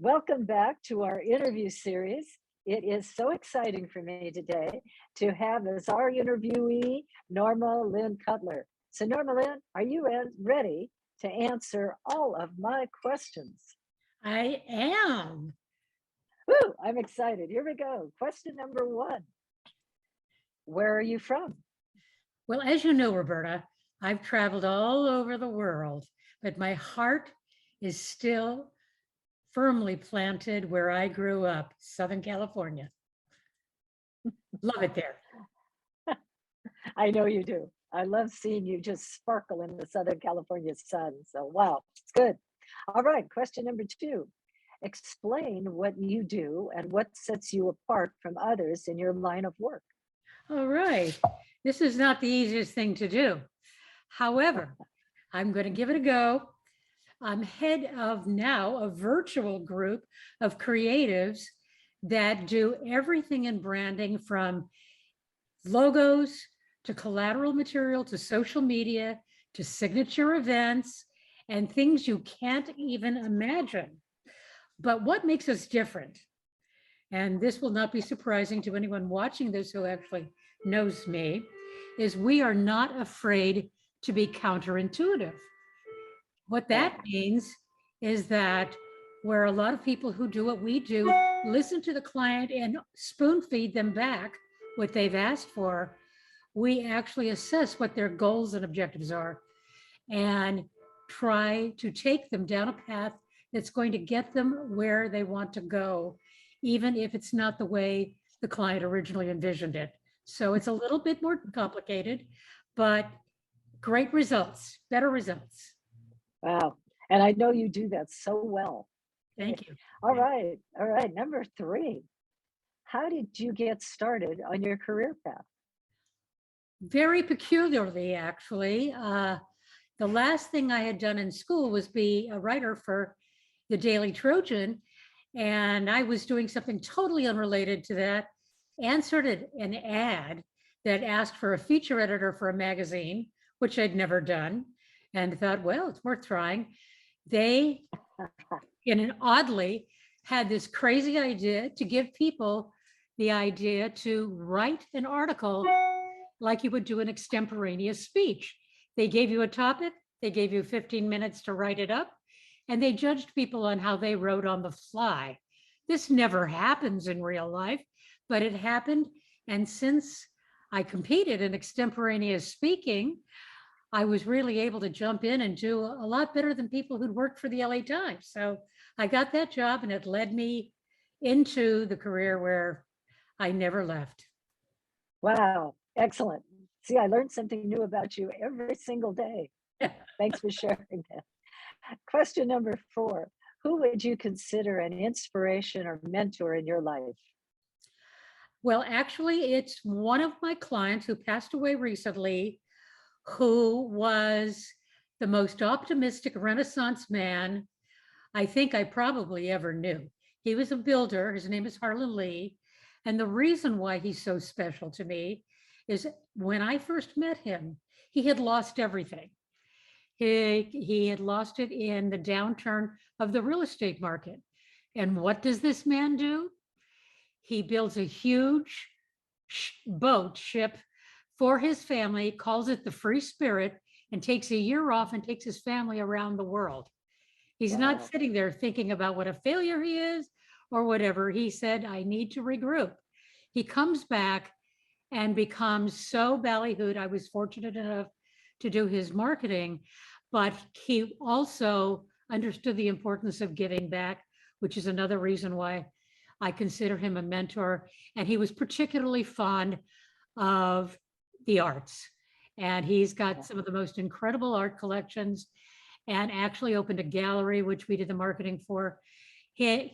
Welcome back to our interview series. It is so exciting for me today to have as our interviewee, NormaLynn Cutler. So NormaLynn, are you ready to answer all of my questions? I am. Woo, I'm excited. Here we go. Question number one. Where are you from? Well, as you know, Roberta, I've traveled all over the world, but my heart is still firmly planted where I grew up, Southern California. Love it there. I know you do. I love seeing you just sparkle in the Southern California sun. So, wow, it's good. All right, question number two. Explain what you do and what sets you apart from others in your line of work. All right. This is not the easiest thing to do. However, I'm going to give it a go. I'm head of now a virtual group of creatives that do everything in branding from logos to collateral material to social media to signature events and things you can't even imagine. But what makes us different? And this will not be surprising to anyone watching this who actually knows me, is we are not afraid to be counterintuitive. What that means is that where a lot of people who do what we do listen to the client and spoon feed them back what they've asked for, we actually assess what their goals and objectives are and try to take them down a path that's going to get them where they want to go, even if it's not the way the client originally envisioned it. So it's a little bit more complicated, but great results, better results. Wow. And I know you do that so well. Thank you. All right. All right. Number three. How did you get started on your career path? Very peculiarly, actually. The last thing I had done in school was be a writer for the Daily Trojan. And I was doing something totally unrelated to that, answered an ad that asked for a feature editor for a magazine, which I'd never done, and thought, well, it's worth trying. They, in an oddly, had this crazy idea to give people the idea to write an article like you would do an extemporaneous speech. They gave you a topic, they gave you 15 minutes to write it up, and they judged people on how they wrote on the fly. This never happens in real life, but it happened. And since I competed in extemporaneous speaking, I was really able to jump in and do a lot better than people who'd worked for the LA Times. So I got that job and it led me into the career where I never left. Wow. Excellent. See, I learned something new about you every single day. Thanks for sharing that. Question number four. Who would you consider an inspiration or mentor in your life? Well, actually, it's one of my clients who passed away recently, who was the most optimistic Renaissance man I think I probably ever knew. He was a builder. His name is Harlan Lee. And the reason why he's so special to me is when I first met him, he had lost everything. He had lost it in the downturn of the real estate market. And what does this man do? He builds a huge boat ship for his family, calls it the Free Spirit, and takes a year off and takes his family around the world. He's not sitting there thinking about what a failure he is or whatever. He said, I need to regroup. He comes back and becomes so ballyhooed. I was fortunate enough to do his marketing, but he also understood the importance of giving back, which is another reason why I consider him a mentor. And he was particularly fond of the arts. And he's got some of the most incredible art collections and actually opened a gallery, which we did the marketing for. And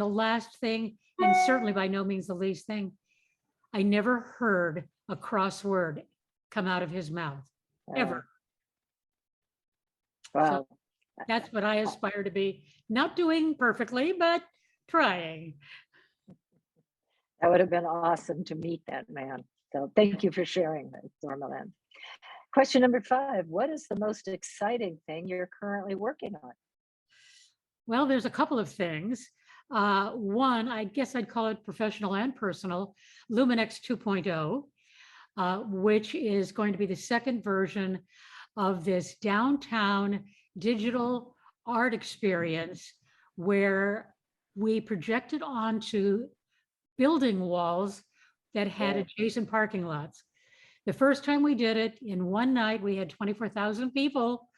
the last thing, and certainly by no means the least thing, I never heard a cross word come out of his mouth, ever. Wow. So that's what I aspire to be. Not doing perfectly, but trying. That would have been awesome to meet that man. So thank you for sharing that, NormaLynn. Question number five. What is the most exciting thing you're currently working on? Well, there's a couple of things. One, I guess I'd call it professional and personal, Luminex 2.0, which is going to be the second version of this downtown digital art experience where we projected onto building walls that had Yeah. adjacent parking lots. The first time we did it, in one night, we had 24,000 people,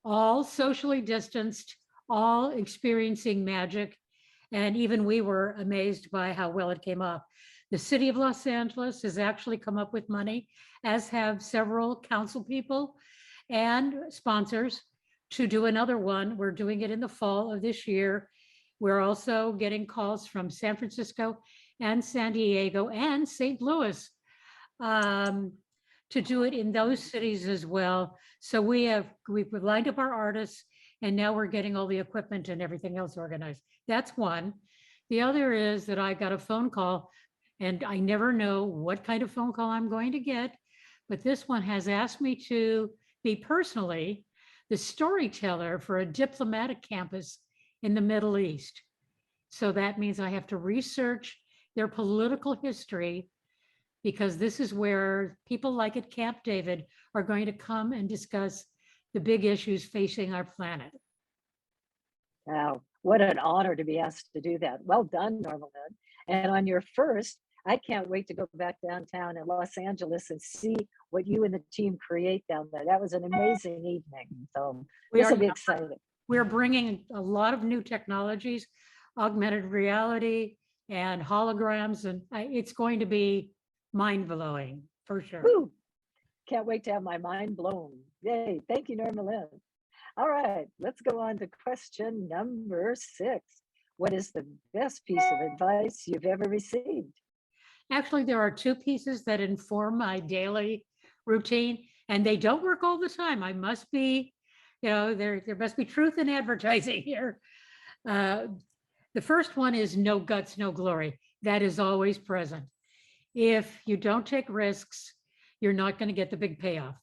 all socially distanced, all experiencing magic. And even we were amazed by how well it came off. The city of Los Angeles has actually come up with money, as have several council people and sponsors, to do another one. We're doing it in the fall of this year. We're also getting calls from San Francisco and San Diego and St. Louis to do it in those cities as well. So we've lined up our artists, and now we're getting all the equipment and everything else organized. That's one. The other is that I got a phone call, and I never know what kind of phone call I'm going to get, but this one has asked me to be personally the storyteller for a diplomatic campus in the Middle East. So that means I have to research their political history, because this is where people like at Camp David are going to come and discuss the big issues facing our planet. Wow, what an honor to be asked to do that. Well done, NormaLynn. And on your first, I can't wait to go back downtown in Los Angeles and see what you and the team create down there. That was an amazing evening. So this will be exciting. We're bringing a lot of new technologies, augmented reality and holograms, and it's going to be mind-blowing for sure. Woo! Can't wait to have my mind blown. Yay. Thank you, NormaLynn. All right, let's go on to question number 6. What is the best piece of advice you've ever received? Actually, there are 2 pieces that inform my daily routine, and they don't work all the time. I must be, there must be truth in advertising here. The first one is no guts, no glory. That is always present. If you don't take risks, you're not going to get the big payoff.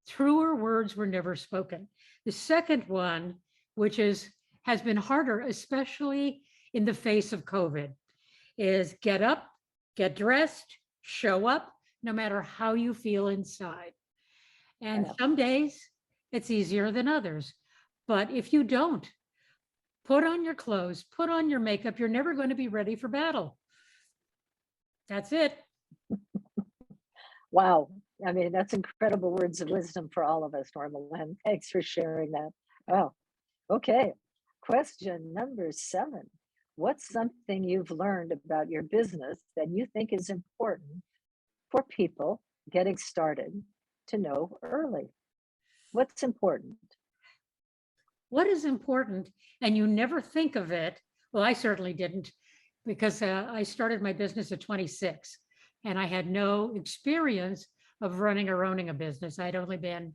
Truer words were never spoken. The second one, which has been harder, especially in the face of COVID, is get up, get dressed, show up, no matter how you feel inside. And some days it's easier than others. But if you don't, put on your clothes, put on your makeup, you're never going to be ready for battle. That's it. Wow. I mean, that's incredible words of wisdom for all of us, NormaLynn. Thanks for sharing that. Oh, okay. Question number 7. What's something you've learned about your business that you think is important for people getting started to know early? What's important? What is important, and you never think of it, well, I certainly didn't, because I started my business at 26 and I had no experience of running or owning a business. I'd only been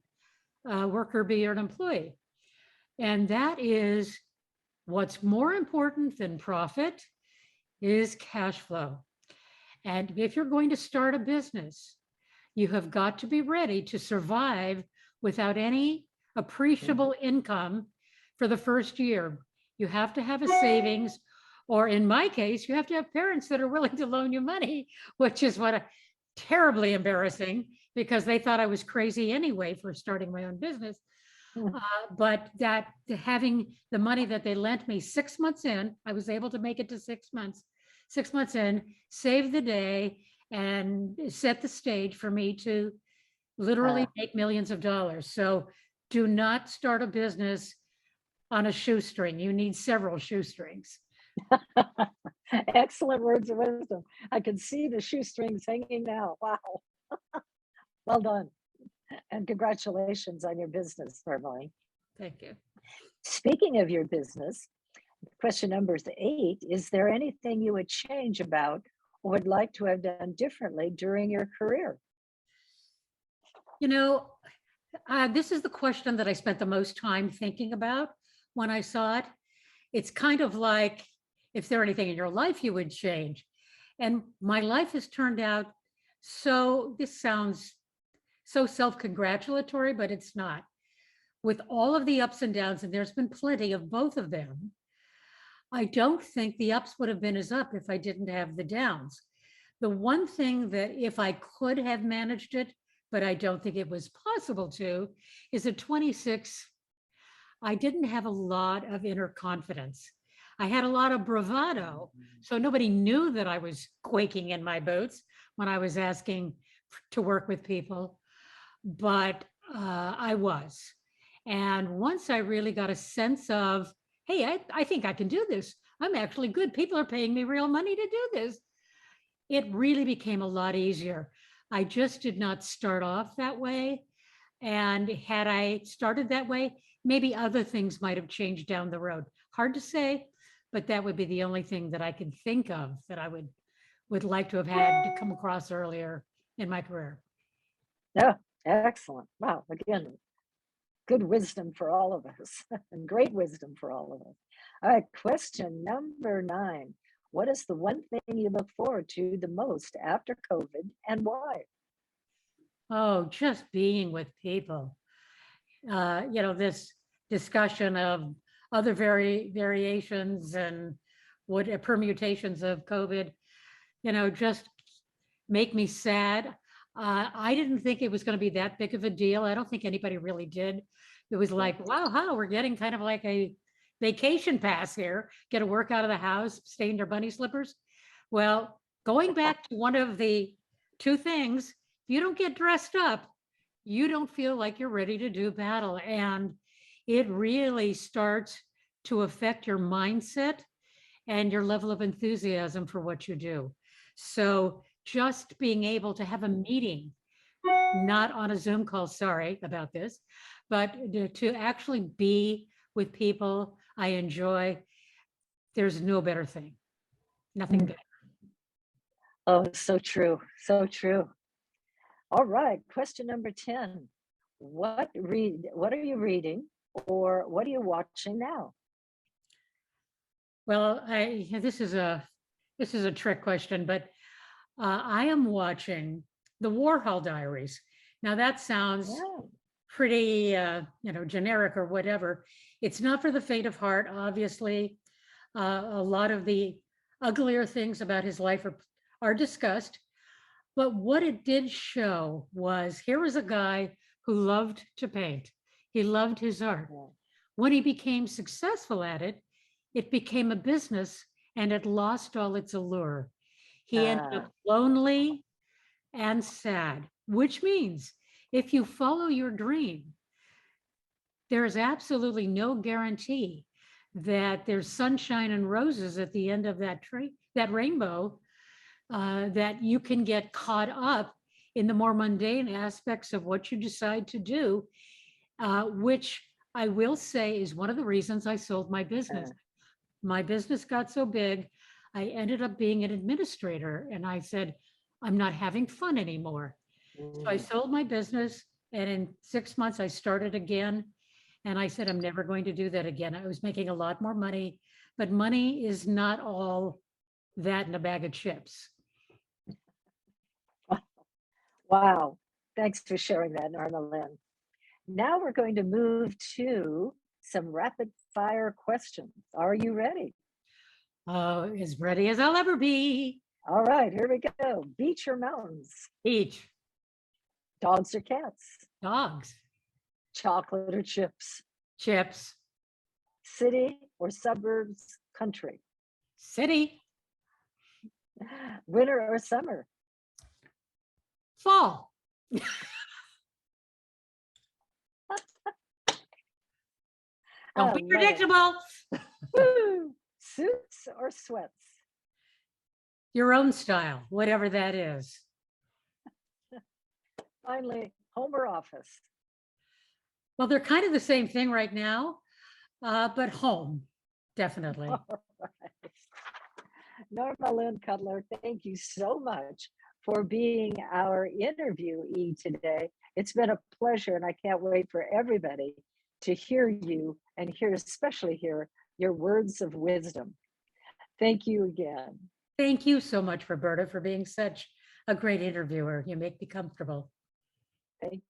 a worker, bee, or an employee. And that is what's more important than profit is cash flow. And if you're going to start a business, you have got to be ready to survive without any appreciable income for the first year. You have to have a savings, or in my case, you have to have parents that are willing to loan you money, which is terribly embarrassing, because they thought I was crazy anyway for starting my own business. But that having the money that they lent me 6 months in, I was able to make it to 6 months. 6 months in, save the day and set the stage for me to literally make millions of dollars. So do not start a business on a shoestring. You need several shoestrings. Excellent words of wisdom. I can see the shoestrings hanging now. Wow. Well done. And congratulations on your business, NormaLynn. Thank you. Speaking of your business, question number 8, is there anything you would change about or would like to have done differently during your career? This is the question that I spent the most time thinking about when I saw it. It's kind of like, if there anything in your life you would change. And my life has turned out this sounds so self-congratulatory, but it's not. with all of the ups and downs, and there's been plenty of both of them, I don't think the ups would have been as up if I didn't have the downs. The one thing that if I could have managed it, but I don't think it was possible to, is at 26, I didn't have a lot of inner confidence. I had a lot of bravado. So nobody knew that I was quaking in my boots when I was asking to work with people, but I was. And once I really got a sense of, hey, I think I can do this. I'm actually good. People are paying me real money to do this. It really became a lot easier. I just did not start off that way. And had I started that way, maybe other things might have changed down the road. Hard to say, but that would be the only thing that I can think of that I would like to have had to come across earlier in my career. Yeah, excellent. Wow, again, good wisdom for all of us and great wisdom for all of us. All right, question number 9. What is the one thing you look forward to the most after COVID and why? Oh, just being with people. This discussion of other variations and what permutations of COVID, just make me sad. I didn't think it was going to be that big of a deal. I don't think anybody really did. It was like, wow, we're getting kind of like a vacation pass here, get a work out of the house, stay in your bunny slippers. Well, going back to one of the two things, if you don't get dressed up, you don't feel like you're ready to do battle. And it really starts to affect your mindset and your level of enthusiasm for what you do. So just being able to have a meeting, not on a Zoom call, sorry about this, but to actually be with people I enjoy, there's no better thing, nothing better. Oh, so true. So true. All right, question number 10. What are you reading or what are you watching now? Well, this is a trick question, but I am watching the Warhol Diaries. Now that sounds Yeah. pretty, generic or whatever. It's not for the faint of heart, obviously. A lot of the uglier things about his life are discussed. But what it did show was here was a guy who loved to paint. He loved his art. Yeah. When he became successful at it, it became a business and it lost all its allure. He ended up lonely and sad, which means if you follow your dream, there is absolutely no guarantee that there's sunshine and roses at the end of that tree, that rainbow, that you can get caught up in the more mundane aspects of what you decide to do, which I will say is one of the reasons I sold my business. My business got so big, I ended up being an administrator, and I said, I'm not having fun anymore. So I sold my business, and in 6 months, I started again. And I said, I'm never going to do that again. I was making a lot more money, but money is not all that in a bag of chips. Wow. Thanks for sharing that, NormaLynn. Now we're going to move to some rapid fire questions. Are you ready? Oh, as ready as I'll ever be. All right, here we go. Beach or mountains? Beach, Dogs or cats? dogs, Chocolate or chips? chips, City or suburbs? Country? city, Winter or summer? fall. Don't be love it. predictable. Woo! Suits or sweats? Your own style, whatever that is. Finally, home or office? Well, they're kind of the same thing right now, but home, definitely. All right. NormaLynn Cutler, thank you so much for being our interviewee today. It's been a pleasure, and I can't wait for everybody to hear you and especially hear your words of wisdom. Thank you again. Thank you so much, Roberta, for being such a great interviewer. You make me comfortable. Thank